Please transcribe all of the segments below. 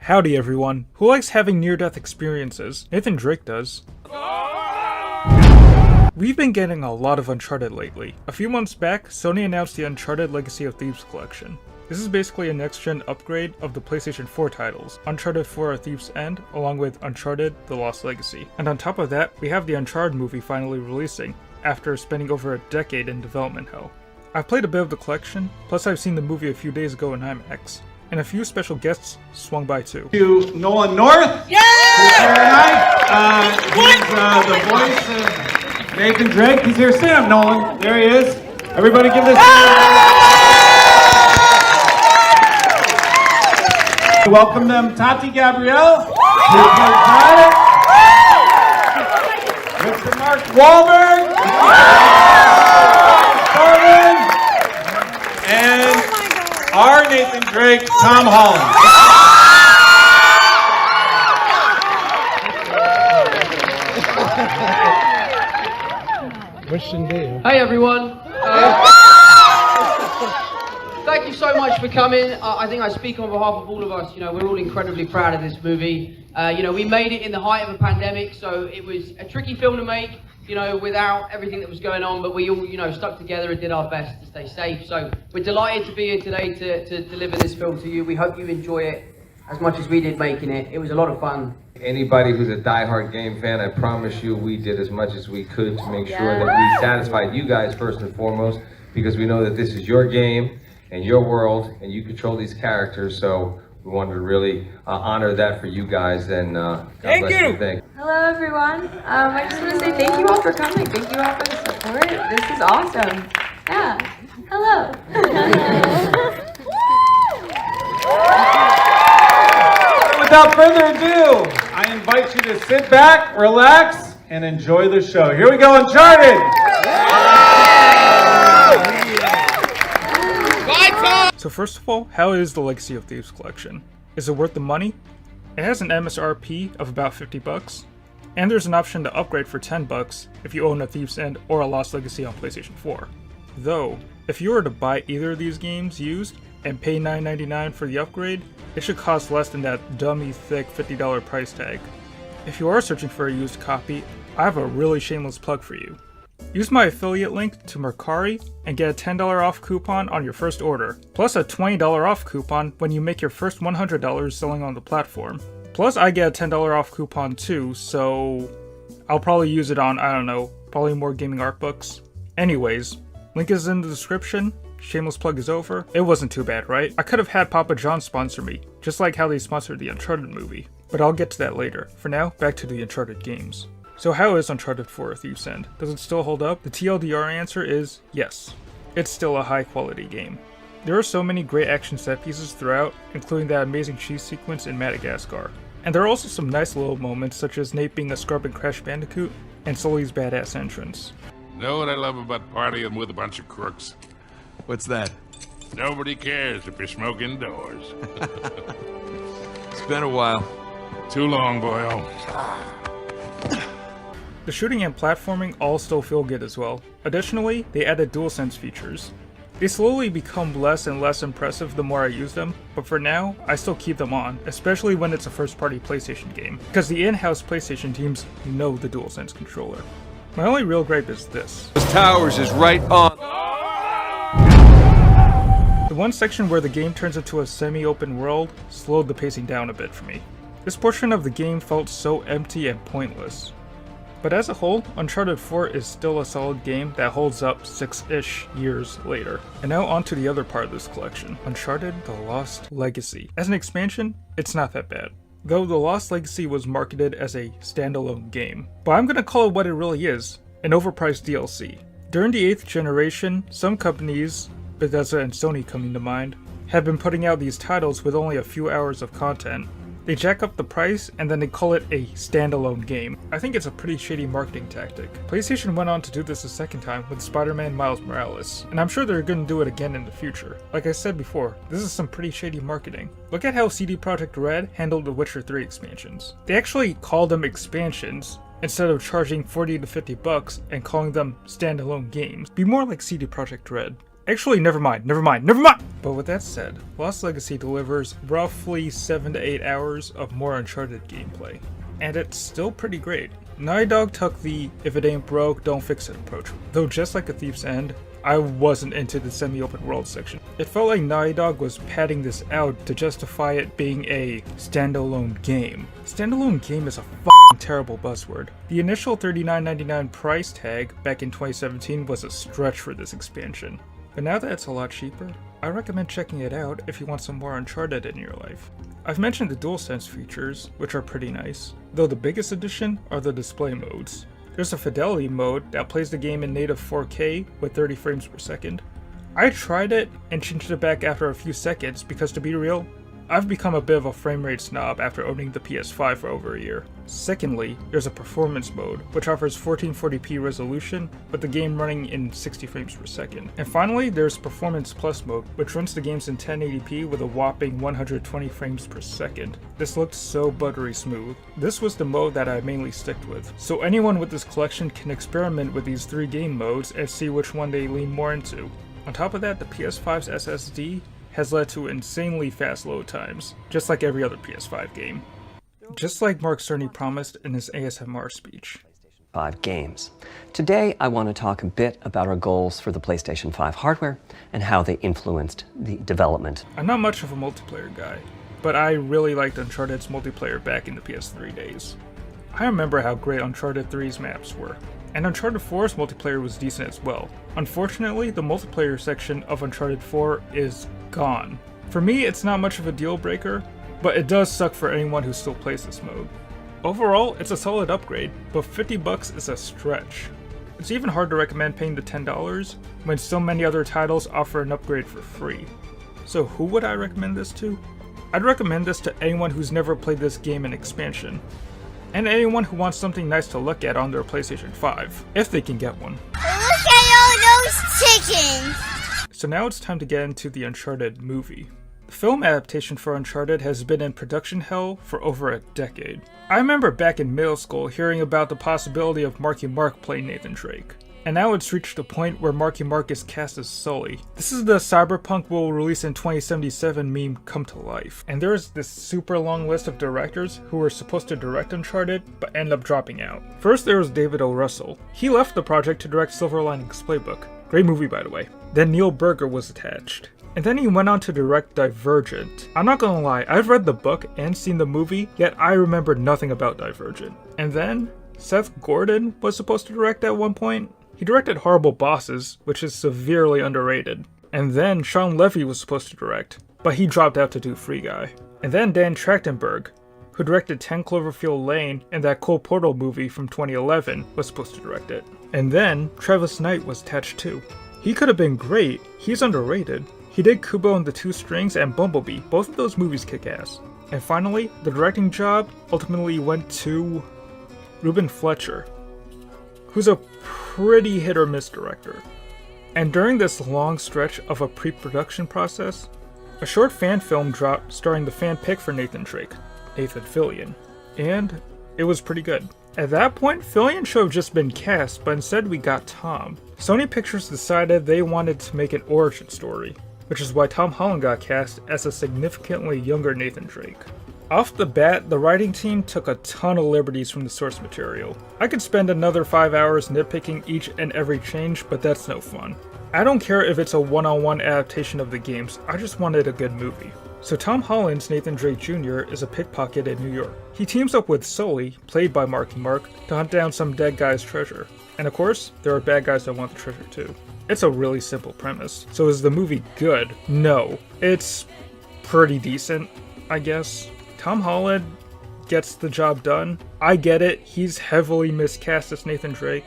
Howdy everyone. Who likes having near-death experiences? Nathan Drake does. We've been getting a lot of Uncharted lately. A few months back, Sony announced the Uncharted Legacy of Thieves collection. This is basically a next-gen upgrade of the PlayStation 4 titles, Uncharted 4: A Thief's End, along with Uncharted: The Lost Legacy. And on top of that, we have the Uncharted movie finally releasing, after spending over a decade in development hell. I've played a bit of the collection, plus I've seen the movie a few days ago in IMAX. And a few special guests swung by too. To Nolan North, yeah! who's here tonight. He's the voice of Nathan Drake. He's here. Stand up, Nolan. There he is. Everybody give this. Welcome them, Tati Gabrielle, who plays Violet. Mr. Mark Wahlberg. And our Nathan Drake, Tom Holland. Hey everyone. Thank you so much for coming. I think I speak on behalf of all of us. We're all incredibly proud of this movie. We made it in the height of a pandemic, so it was a tricky film to make, without everything that was going on, but we all, stuck together and did our best to stay safe. So we're delighted to be here today to deliver this film to you. We hope you enjoy it as much as we did making it. It was a lot of fun. Anybody who's a die-hard game fan, I promise you we did as much as we could to make sure that we satisfied you guys first and foremost, because we know that this is your game and your world and you control these characters, so we wanted to really honor that for you guys, and God bless you. Hello everyone. I just want to say thank you all for coming. Thank you all for the support. This is awesome. Yeah. Hello. Without further ado, I invite you to sit back, relax, and enjoy the show. Here we go, Uncharted! So first of all, how is the Legacy of Thieves collection? Is it worth the money? It has an MSRP of about $50, and there's an option to upgrade for $10 if you own a Thieves End or a Lost Legacy on PlayStation 4. Though, if you were to buy either of these games used and pay $9.99 for the upgrade, it should cost less than that dummy thick $50 price tag. If you are searching for a used copy, I have a really shameless plug for you. Use my affiliate link to Mercari and get a $10 off coupon on your first order, plus a $20 off coupon when you make your first $100 selling on the platform. Plus I get a $10 off coupon too, so I'll probably use it on, probably more gaming art books. Anyways, link is in the description. Shameless plug is over. It wasn't too bad, right? I could have had Papa John sponsor me, just like how they sponsored the Uncharted movie. But I'll get to that later. For now, back to the Uncharted games. So how is Uncharted 4: A Thief's End? Does it still hold up? The TLDR answer is yes. It's still a high quality game. There are so many great action set pieces throughout, including that amazing chase sequence in Madagascar. And there are also some nice little moments, such as Nate being a scrub in Crash Bandicoot, and Sully's badass entrance. Know what I love about partying with a bunch of crooks? What's that? Nobody cares if you smoke indoors. It's been a while. Too long, boyo. The shooting and platforming all still feel good as well. Additionally, they added DualSense features. They slowly become less and less impressive the more I use them, but for now, I still keep them on, especially when it's a first-party PlayStation game, because the in-house PlayStation teams know the DualSense controller. My only real gripe is this. Towers is right on. The one section where the game turns into a semi-open world slowed the pacing down a bit for me. This portion of the game felt so empty and pointless. But as a whole, Uncharted 4 is still a solid game that holds up 6-ish years later. And now on to the other part of this collection, Uncharted: The Lost Legacy. As an expansion, it's not that bad, though The Lost Legacy was marketed as a standalone game. But I'm gonna call it what it really is, an overpriced DLC. During the 8th generation, some companies, Bethesda and Sony coming to mind, have been putting out these titles with only a few hours of content. They jack up the price and then they call it a standalone game. I think it's a pretty shady marketing tactic. PlayStation went on to do this a second time with Spider-Man Miles Morales, and I'm sure they're gonna do it again in the future. Like I said before, this is some pretty shady marketing. Look at how CD Projekt Red handled the Witcher 3 expansions. They actually called them expansions instead of charging $40 to $50 and calling them standalone games. Be more like CD Projekt Red. Actually, never mind. But with that said, Lost Legacy delivers roughly 7 to 8 hours of more Uncharted gameplay. And it's still pretty great. Naughty Dog took the if it ain't broke, don't fix it approach. Though just like A Thief's End, I wasn't into the semi-open world section. It felt like Naughty Dog was padding this out to justify it being a standalone game. Standalone game is a f***ing terrible buzzword. The initial $39.99 price tag back in 2017 was a stretch for this expansion. But now that it's a lot cheaper, I recommend checking it out if you want some more Uncharted in your life. I've mentioned the DualSense features, which are pretty nice, though the biggest addition are the display modes. There's a fidelity mode that plays the game in native 4K with 30 frames per second. I tried it and changed it back after a few seconds because, to be real, I've become a bit of a frame rate snob after owning the PS5 for over a year. Secondly, there's a performance mode, which offers 1440p resolution, with the game running in 60 frames per second. And finally, there's Performance Plus mode, which runs the games in 1080p with a whopping 120 frames per second. This looked so buttery smooth. This was the mode that I mainly sticked with, so anyone with this collection can experiment with these 3 game modes and see which one they lean more into. On top of that, the PS5's SSD has led to insanely fast load times, just like every other PS5 game. Just like Mark Cerny promised in his ASMR speech. 5 games. Today, I want to talk a bit about our goals for the PlayStation 5 hardware and how they influenced the development. I'm not much of a multiplayer guy, but I really liked Uncharted's multiplayer back in the PS3 days. I remember how great Uncharted 3's maps were, and Uncharted 4's multiplayer was decent as well. Unfortunately, the multiplayer section of Uncharted 4 is gone. For me, it's not much of a deal breaker, but it does suck for anyone who still plays this mode. Overall, it's a solid upgrade, but $50 is a stretch. It's even hard to recommend paying the $10 when so many other titles offer an upgrade for free. So who would I recommend this to? I'd recommend this to anyone who's never played this game in expansion, and anyone who wants something nice to look at on their PlayStation 5, if they can get one. Look at all those chickens! So now it's time to get into the Uncharted movie. The film adaptation for Uncharted has been in production hell for over a decade. I remember back in middle school hearing about the possibility of Marky Mark playing Nathan Drake. And now it's reached a point where Marky Mark is cast as Sully. This is the Cyberpunk will release in 2077 meme come to life. And there's this super long list of directors who were supposed to direct Uncharted, but ended up dropping out. First there was David O. Russell. He left the project to direct Silver Linings Playbook. Great movie, by the way. Then Neil Burger was attached. And then he went on to direct Divergent. I'm not gonna lie, I've read the book and seen the movie, yet I remember nothing about Divergent. And then Seth Gordon was supposed to direct at one point. He directed Horrible Bosses, which is severely underrated. And then Sean Levy was supposed to direct, but he dropped out to do Free Guy. And then Dan Trachtenberg, who directed 10 Cloverfield Lane and that Cole Portal movie from 2011, was supposed to direct it. And then Travis Knight was attached too. He could have been great, he's underrated. He did Kubo and the Two Strings and Bumblebee, both of those movies kick ass. And finally, the directing job ultimately went to Ruben Fletcher, who's a pretty hit or miss director. And during this long stretch of a pre-production process, a short fan film dropped starring the fan pick for Nathan Drake, Nathan Fillion, and it was pretty good. At that point, Fillion should have just been cast, but instead we got Tom. Sony Pictures decided they wanted to make an origin story, which is why Tom Holland got cast as a significantly younger Nathan Drake. Off the bat, the writing team took a ton of liberties from the source material. I could spend another 5 hours nitpicking each and every change, but that's no fun. I don't care if it's a one-on-one adaptation of the games, I just wanted a good movie. So Tom Holland's Nathan Drake Jr. is a pickpocket in New York. He teams up with Sully, played by Marky Mark, to hunt down some dead guy's treasure. And of course, there are bad guys that want the treasure too. It's a really simple premise. So is the movie good? No. It's pretty decent, I guess. Tom Holland gets the job done. I get it, he's heavily miscast as Nathan Drake,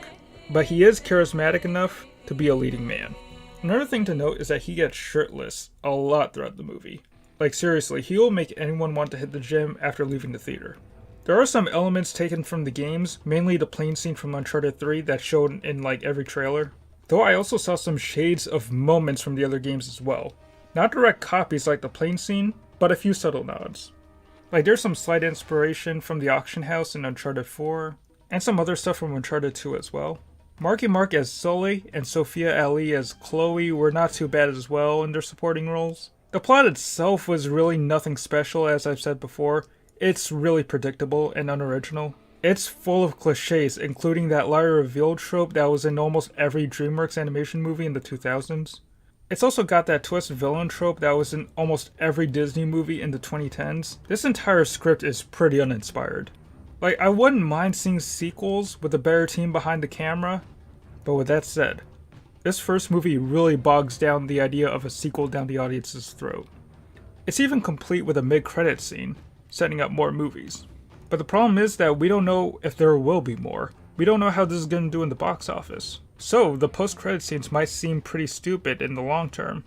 but he is charismatic enough to be a leading man. Another thing to note is that he gets shirtless a lot throughout the movie. Like seriously, he will make anyone want to hit the gym after leaving the theater. There are some elements taken from the games, mainly the plane scene from Uncharted 3 that's shown in like every trailer. Though I also saw some shades of moments from the other games as well. Not direct copies like the plane scene, but a few subtle nods. Like there's some slight inspiration from the auction house in Uncharted 4, and some other stuff from Uncharted 2 as well. Marky Mark as Sully and Sophia Ali as Chloe were not too bad as well in their supporting roles. The plot itself was really nothing special, as I've said before. It's really predictable and unoriginal. It's full of cliches, including that liar reveal trope that was in almost every DreamWorks animation movie in the 2000s. It's also got that twist villain trope that was in almost every Disney movie in the 2010s. This entire script is pretty uninspired. Like, I wouldn't mind seeing sequels with a better team behind the camera, but with that said, this first movie really bogs down the idea of a sequel down the audience's throat. It's even complete with a mid-credits scene, setting up more movies. But the problem is that we don't know if there will be more. We don't know how this is going to do in the box office. So, the post-credit scenes might seem pretty stupid in the long term.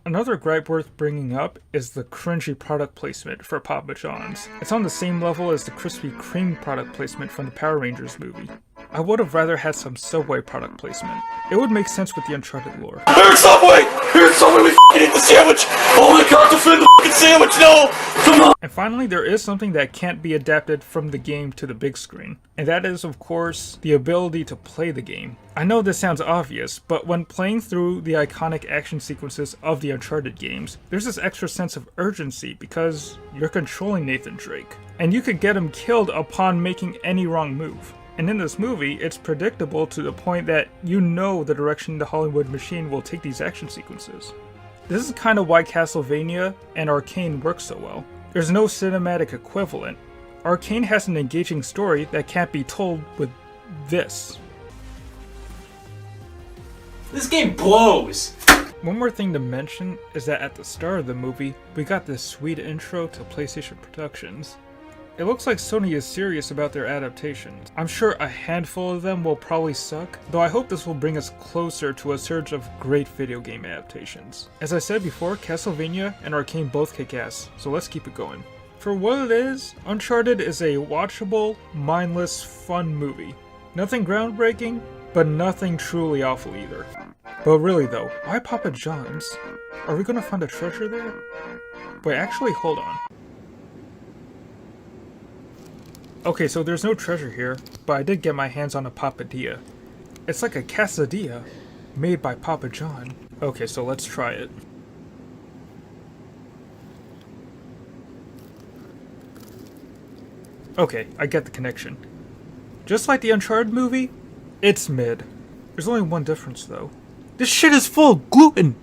Another gripe worth bringing up is the cringy product placement for Papa John's. It's on the same level as the Krispy Kreme product placement from the Power Rangers movie. I would have rather had some Subway product placement. It would make sense with the Uncharted lore. Here's Subway! Here's Subway, we f***ing eat the sandwich! Oh my god, defend the f***ing sandwich, no! Come on! And finally, there is something that can't be adapted from the game to the big screen. And that is, of course, the ability to play the game. I know this sounds obvious, but when playing through the iconic action sequences of the Uncharted games, there's this extra sense of urgency because you're controlling Nathan Drake. And you could get him killed upon making any wrong move. And in this movie, it's predictable to the point that you know the direction the Hollywood machine will take these action sequences. This is kind of why Castlevania and Arcane work so well. There's no cinematic equivalent. Arcane has an engaging story that can't be told with this. This game blows! One more thing to mention is that at the start of the movie, we got this sweet intro to PlayStation Productions. It looks like Sony is serious about their adaptations. I'm sure a handful of them will probably suck, though I hope this will bring us closer to a surge of great video game adaptations. As I said before, Castlevania and Arcane both kick ass, so let's keep it going. For what it is, Uncharted is a watchable, mindless, fun movie. Nothing groundbreaking, but nothing truly awful either. But really though, why Papa John's? Are we gonna find a treasure there? Wait, actually, hold on. Okay, so there's no treasure here, but I did get my hands on a papadilla. It's like a quesadilla, made by Papa John. Okay, so let's try it. Okay, I get the connection. Just like the Uncharted movie, it's mid. There's only one difference though. This shit is full of gluten!